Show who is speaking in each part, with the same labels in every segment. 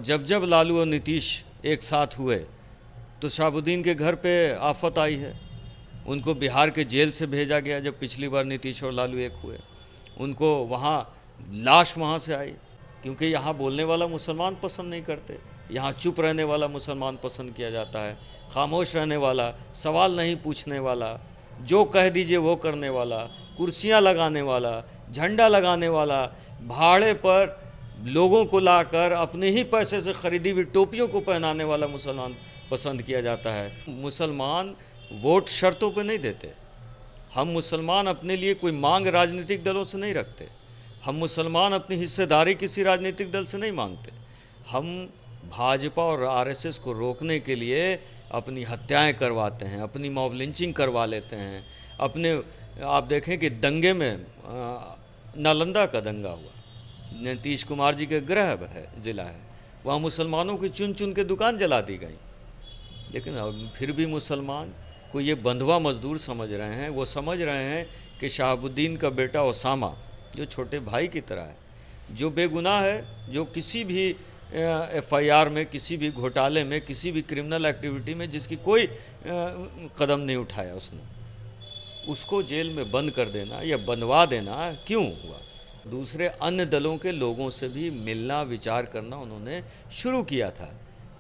Speaker 1: जब जब लालू और नीतीश एक साथ हुए तो शहाबुद्दीन के घर पे आफत आई है। उनको बिहार के जेल से भेजा गया जब पिछली बार नीतीश और लालू एक हुए। उनको वहाँ लाश वहाँ से आई, क्योंकि यहाँ बोलने वाला मुसलमान पसंद नहीं करते। यहाँ चुप रहने वाला मुसलमान पसंद किया जाता है, खामोश रहने वाला, सवाल नहीं पूछने वाला, जो कह दीजिए वो करने वाला, कुर्सियाँ लगाने वाला, झंडा लगाने वाला, भाड़े पर लोगों को लाकर अपने ही पैसे से खरीदी हुई टोपियों को पहनाने वाला मुसलमान पसंद किया जाता है। मुसलमान वोट शर्तों पे नहीं देते। हम मुसलमान अपने लिए कोई मांग राजनीतिक दलों से नहीं रखते। हम मुसलमान अपनी हिस्सेदारी किसी राजनीतिक दल से नहीं मांगते। हम भाजपा और आरएसएस को रोकने के लिए अपनी हत्याएं करवाते हैं, अपनी मॉब लिंचिंग करवा लेते हैं। अपने आप देखें कि दंगे में नालंदा का दंगा हुआ, नीतीश कुमार जी के गृह है ज़िला है, वहाँ मुसलमानों की चुन चुन के दुकान जला दी गई। लेकिन अब फिर भी मुसलमान को ये बंधुआ मजदूर समझ रहे हैं। वो समझ रहे हैं कि शहाबुद्दीन का बेटा ओसामा, जो छोटे भाई की तरह है, जो बेगुनाह है, जो किसी भी एफआईआर में, किसी भी घोटाले में, किसी भी क्रिमिनल एक्टिविटी में जिसकी कोई कदम नहीं उठाया उसने, उसको जेल में बंद कर देना या बंधवा देना क्यों हुआ। दूसरे अन्य दलों के लोगों से भी मिलना, विचार करना उन्होंने शुरू किया था।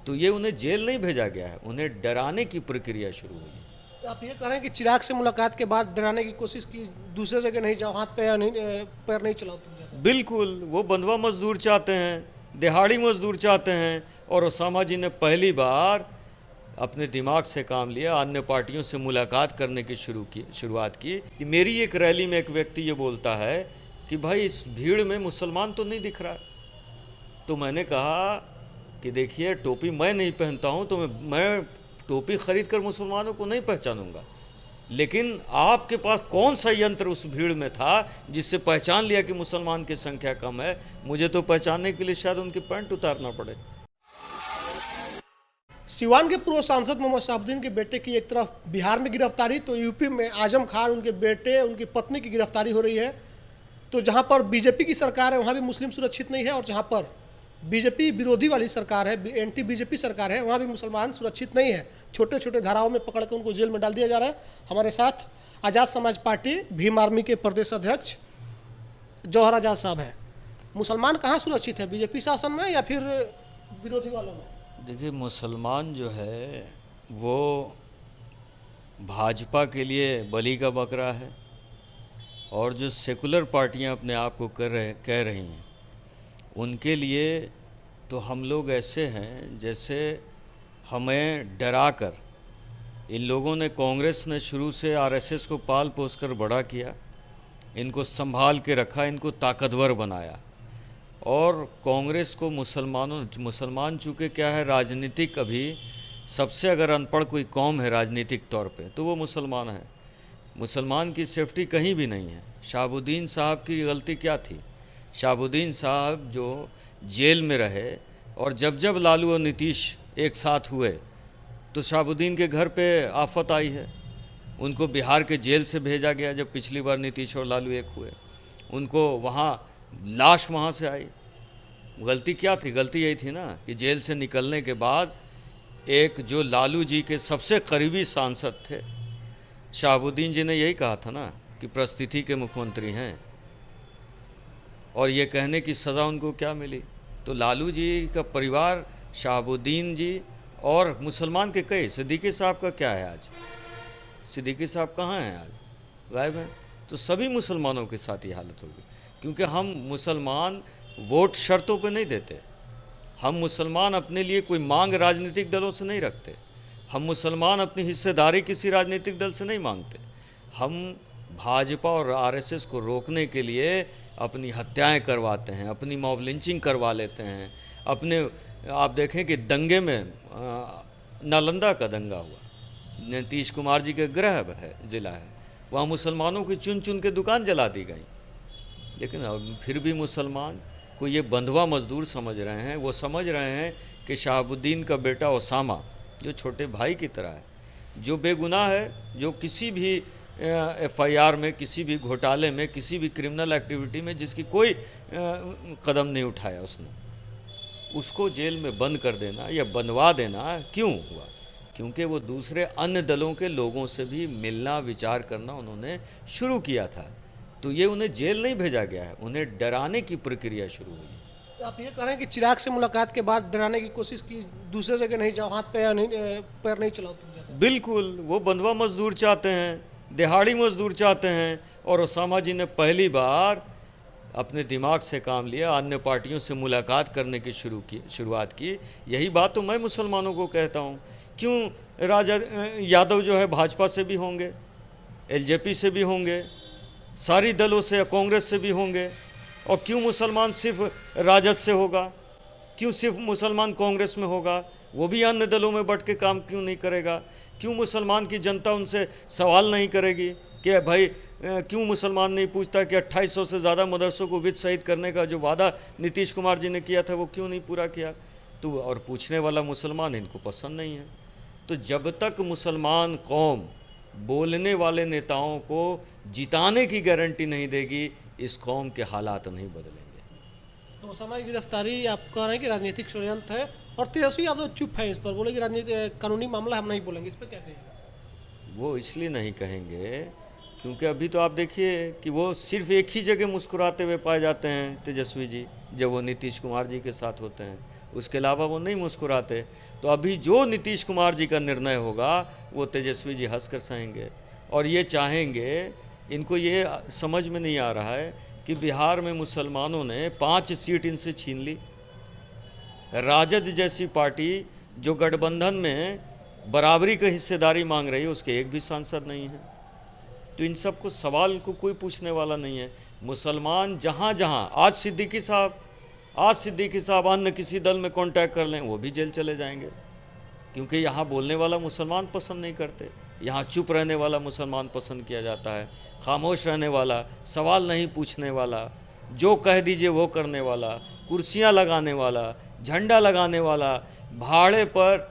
Speaker 1: तो ये उन्हें जेल नहीं भेजा गया है, उन्हें डराने की प्रक्रिया शुरू हुई है।
Speaker 2: तो आप ये कह रहे हैं कि चिराग से मुलाकात के बाद डराने की कोशिश की, दूसरे जगह नहीं जाओ, हाथ पैर नहीं चलाओ तुम ज़्यादा।
Speaker 1: बिल्कुल, वो बंधुआ मजदूर चाहते हैं, दिहाड़ी मजदूर चाहते हैं। और ओसामा जी ने पहली बार अपने दिमाग से काम लिया, अन्य पार्टियों से मुलाकात करने की शुरुआत की। कि मेरी एक रैली में एक व्यक्ति ये बोलता है कि भाई इस भीड़ में मुसलमान तो नहीं दिख रहा। तो मैंने कहा कि देखिए, टोपी मैं नहीं पहनता हूँ तो मैं टोपी खरीद कर मुसलमानों को नहीं पहचानूंगा, लेकिन आपके पास कौन सा यंत्र उस भीड़ में था जिससे पहचान लिया कि मुसलमान की संख्या कम है। मुझे तो पहचानने के लिए शायद उनकी पैंट उतारना पड़े।
Speaker 2: सिवान के पूर्व सांसद मोहम्मद शहाबुद्दीन के बेटे की एक तरफ बिहार में गिरफ्तारी, तो यूपी में आजम खान, उनके बेटे, उनकी पत्नी की गिरफ्तारी हो रही है। तो जहां पर बीजेपी की सरकार है वहां भी मुस्लिम सुरक्षित नहीं है, और जहां पर बीजेपी विरोधी वाली सरकार है, एंटी बीजेपी सरकार है, वहाँ भी मुसलमान सुरक्षित नहीं है। छोटे छोटे धाराओं में पकड़ कर उनको जेल में डाल दिया जा रहा है। हमारे साथ आज़ाद समाज पार्टी भीम आर्मी के प्रदेश अध्यक्ष जौहर आज़ाद साहब हैं। मुसलमान कहाँ सुरक्षित है, बीजेपी शासन में या फिर विरोधी वालों में?
Speaker 1: देखिए, मुसलमान जो है वो भाजपा के लिए बलि का बकरा है, और जो सेकुलर पार्टियां अपने आप को कह रही हैं उनके लिए तो हम लोग ऐसे हैं जैसे हमें डरा कर इन लोगों ने, कांग्रेस ने शुरू से आरएसएस को पाल पोस कर बड़ा किया, इनको संभाल के रखा, इनको ताकतवर बनाया। और कांग्रेस को मुसलमान चूँकि क्या है, राजनीतिक अभी सबसे अगर अनपढ़ कोई कौम है राजनीतिक तौर पे तो वो मुसलमान है। मुसलमान की सेफ्टी कहीं भी नहीं है। शहाबुद्दीन साहब की गलती क्या थी? शहाबुद्दीन साहब जो जेल में रहे, और जब जब लालू और नीतीश एक साथ हुए तो शहाबुद्दीन के घर पे आफत आई है। उनको बिहार के जेल से भेजा गया जब पिछली बार नीतीश और लालू एक हुए। उनको वहाँ लाश वहाँ से आई। गलती क्या थी? गलती यही थी ना कि जेल से निकलने के बाद एक जो लालू जी के सबसे करीबी सांसद थे, शहाबुद्दीन जी ने यही कहा था ना कि परिस्थिति के मुख्यमंत्री हैं, और ये कहने की सज़ा उनको क्या मिली? तो लालू जी का परिवार, शहाबुद्दीन जी और मुसलमान के कई, सिद्दीकी साहब का क्या है आज? सिद्दीकी साहब कहाँ हैं आज? गायब हैं। तो सभी मुसलमानों के साथ ये हालत होगी, क्योंकि हम मुसलमान वोट शर्तों पे नहीं देते। हम मुसलमान अपने लिए कोई मांग राजनीतिक दलों से नहीं रखते। हम मुसलमान अपनी हिस्सेदारी किसी राजनीतिक दल से नहीं मांगते। हम भाजपा और आरएसएस को रोकने के लिए अपनी हत्याएं करवाते हैं, अपनी मॉब लिंचिंग करवा लेते हैं। अपने आप देखें कि दंगे में नालंदा का दंगा हुआ, नीतीश कुमार जी के गृह है ज़िला है, वहाँ मुसलमानों की चुन चुन के दुकान जला दी गई। लेकिन अब फिर भी मुसलमान को ये बंधुआ मजदूर समझ रहे हैं। वो समझ रहे हैं कि शहाबुद्दीन का बेटा ओसामा, जो छोटे भाई की तरह है, जो बेगुनाह है, जो किसी भी एफआईआर में, किसी भी घोटाले में, किसी भी क्रिमिनल एक्टिविटी में जिसकी कोई कदम नहीं उठाया उसने, उसको जेल में बंद कर देना या बनवा देना क्यों हुआ? क्योंकि वो दूसरे अन्य दलों के लोगों से भी मिलना, विचार करना उन्होंने शुरू किया था। तो ये उन्हें जेल नहीं भेजा गया है, उन्हें डराने की प्रक्रिया शुरू हुई है।
Speaker 2: तो आप ये कह रहे हैं कि चिराग से मुलाकात के बाद डराने की कोशिश की, दूसरे जगह नहीं जाओ, हाथ पैर नहीं चलाओ तुम ज़्यादा।
Speaker 1: बिल्कुल, वो बंधुआ मजदूर चाहते हैं, दिहाड़ी मजदूर चाहते हैं। और ओसामा जी ने पहली बार अपने दिमाग से काम लिया, अन्य पार्टियों से मुलाकात करने की शुरुआत की। यही बात तो मैं मुसलमानों को कहता हूँ। क्यों राजा यादव जो है भाजपा से भी होंगे, एलजेपी से भी होंगे, सारी दलों से, कांग्रेस से भी होंगे, और क्यों मुसलमान सिर्फ राजद से होगा? क्यों सिर्फ मुसलमान कांग्रेस में होगा? वो भी अन्य दलों में बट के काम क्यों नहीं करेगा? क्यों मुसलमान की जनता उनसे सवाल नहीं करेगी कि भाई क्यों मुसलमान नहीं पूछता कि 2800 से ज़्यादा मदरसों को वित्त शहीद करने का जो वादा नीतीश कुमार जी ने किया था वो क्यों नहीं पूरा किया? तो और पूछने वाला मुसलमान इनको पसंद नहीं है। तो जब तक मुसलमान कौम बोलने वाले नेताओं को जिताने की गारंटी नहीं देगी, इस कौम के हालात नहीं बदलेंगे।
Speaker 2: तो ओसामा की गिरफ्तारी आप कह रहे हैं कि राजनीतिक षड्यंत्र है, और तेजस्वी यादव चुप है इस पर, बोले कि राजनीतिक कानूनी मामला हम नहीं बोलेंगे, इस पर क्या कहेगा?
Speaker 1: वो इसलिए नहीं कहेंगे क्योंकि अभी तो आप देखिए कि वो सिर्फ एक ही जगह मुस्कुराते हुए पाए जाते हैं तेजस्वी जी, जब वो नीतीश कुमार जी के साथ होते हैं, उसके अलावा वो नहीं मुस्कुराते। तो अभी जो नीतीश कुमार जी का निर्णय होगा वो तेजस्वी जी हंस कर सहेंगे, और ये चाहेंगे, इनको ये समझ में नहीं आ रहा है कि बिहार में मुसलमानों ने 5 सीट इनसे छीन ली। राजद जैसी पार्टी जो गठबंधन में बराबरी की हिस्सेदारी मांग रही है, उसके एक भी सांसद नहीं है। तो इन सब को सवाल को कोई पूछने वाला नहीं है। मुसलमान जहाँ जहाँ आज सिद्दीकी साहब अन्य किसी दल में कांटेक्ट कर लें, वो भी जेल चले जाएंगे, क्योंकि यहाँ बोलने वाला मुसलमान पसंद नहीं करते। यहाँ चुप रहने वाला मुसलमान पसंद किया जाता है, खामोश रहने वाला, सवाल नहीं पूछने वाला, जो कह दीजिए वो करने वाला, कुर्सियाँ लगाने वाला, झंडा लगाने वाला, भाड़े पर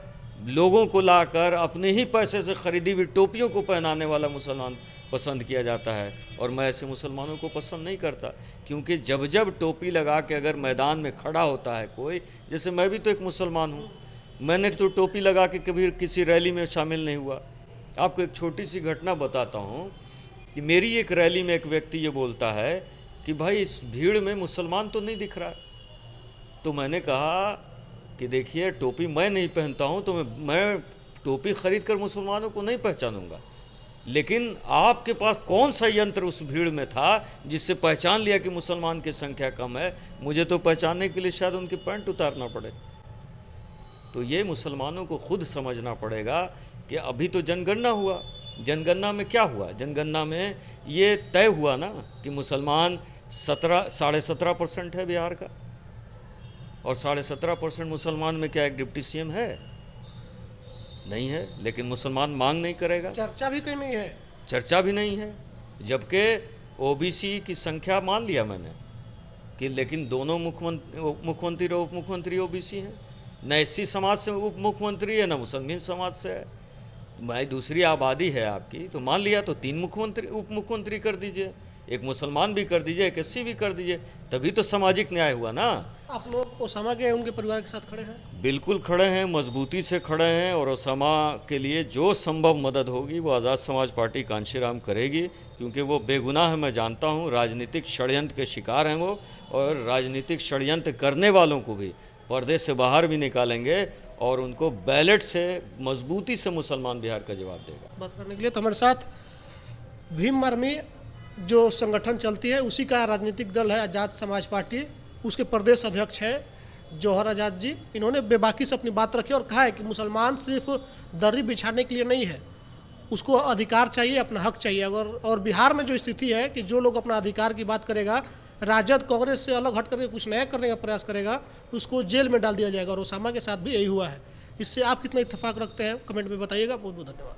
Speaker 1: लोगों को लाकर अपने ही पैसे से खरीदी हुई टोपियों को पहनाने वाला मुसलमान पसंद किया जाता है। और मैं ऐसे मुसलमानों को पसंद नहीं करता, क्योंकि जब जब टोपी लगा के अगर मैदान में खड़ा होता है कोई, जैसे मैं भी तो एक मुसलमान हूँ, मैंने तो टोपी लगा के कभी किसी रैली में शामिल नहीं हुआ। आपको एक छोटी सी घटना बताता हूँ कि मेरी एक रैली में एक व्यक्ति ये बोलता है कि भाई इस भीड़ में मुसलमान तो नहीं दिख रहा। तो मैंने कहा कि देखिए, टोपी मैं नहीं पहनता हूँ तो मैं टोपी खरीद कर मुसलमानों को नहीं पहचानूंगा, लेकिन आपके पास कौन सा यंत्र उस भीड़ में था जिससे पहचान लिया कि मुसलमान की संख्या कम है? मुझे तो पहचानने के लिए शायद उनकी पैंट उतारना पड़े। तो ये मुसलमानों को खुद समझना पड़ेगा कि अभी तो जनगणना हुआ, जनगणना में क्या हुआ? जनगणना में ये तय हुआ ना कि मुसलमान 17.5% है बिहार का, और 17.5% मुसलमान में क्या एक डिप्टी सीएम है? नहीं है। लेकिन मुसलमान मांग नहीं करेगा,
Speaker 2: चर्चा भी कहीं नहीं है,
Speaker 1: चर्चा भी नहीं है। जबकि ओबीसी की संख्या मान लिया मैंने कि, लेकिन दोनों मुख्यमंत्री और उप मुख्यमंत्री ओबीसी हैं, न एससी समाज से उप मुख्यमंत्री है, न मुसलमान समाज से है। भाई दूसरी आबादी है आपकी, तो मान लिया तो 3 मुख्यमंत्री उप मुख्यमंत्री कर दीजिए, एक मुसलमान भी कर दीजिए, एक एससी भी कर दीजिए, तभी तो सामाजिक न्याय हुआ ना।
Speaker 2: आप लोग ओसामा के उनके परिवार के साथ खड़े हैं?
Speaker 1: बिल्कुल खड़े हैं, मजबूती से खड़े हैं, और ओसामा के लिए जो संभव मदद होगी वो आज़ाद समाज पार्टी कांशीराम करेगी, क्योंकि वो बेगुनाह है, मैं जानता हूँ। राजनीतिक षड्यंत्र के शिकार हैं वो, और राजनीतिक षड्यंत्र करने वालों को भी पर्दे से बाहर भी निकालेंगे, और उनको बैलेट से मजबूती से मुसलमान बिहार का जवाब देगा।
Speaker 2: बात करने के लिए तो हमारे साथ भीम आर्मी जो संगठन चलती है उसी का राजनीतिक दल है आज़ाद समाज पार्टी, उसके प्रदेश अध्यक्ष है जौहर आज़ाद जी। इन्होंने बेबाकी से अपनी बात रखी और कहा है कि मुसलमान सिर्फ दर्री बिछाने के लिए नहीं है, उसको अधिकार चाहिए, अपना हक चाहिए। और बिहार में जो स्थिति है कि जो लोग अपना अधिकार की बात करेगा, राजद कांग्रेस से अलग हट करके कुछ नया करने का प्रयास करेगा, उसको जेल में डाल दिया जाएगा, और ओसामा के साथ भी यही हुआ है। इससे आप कितना इत्तेफाक रखते हैं कमेंट में बताइएगा। बहुत बहुत धन्यवाद।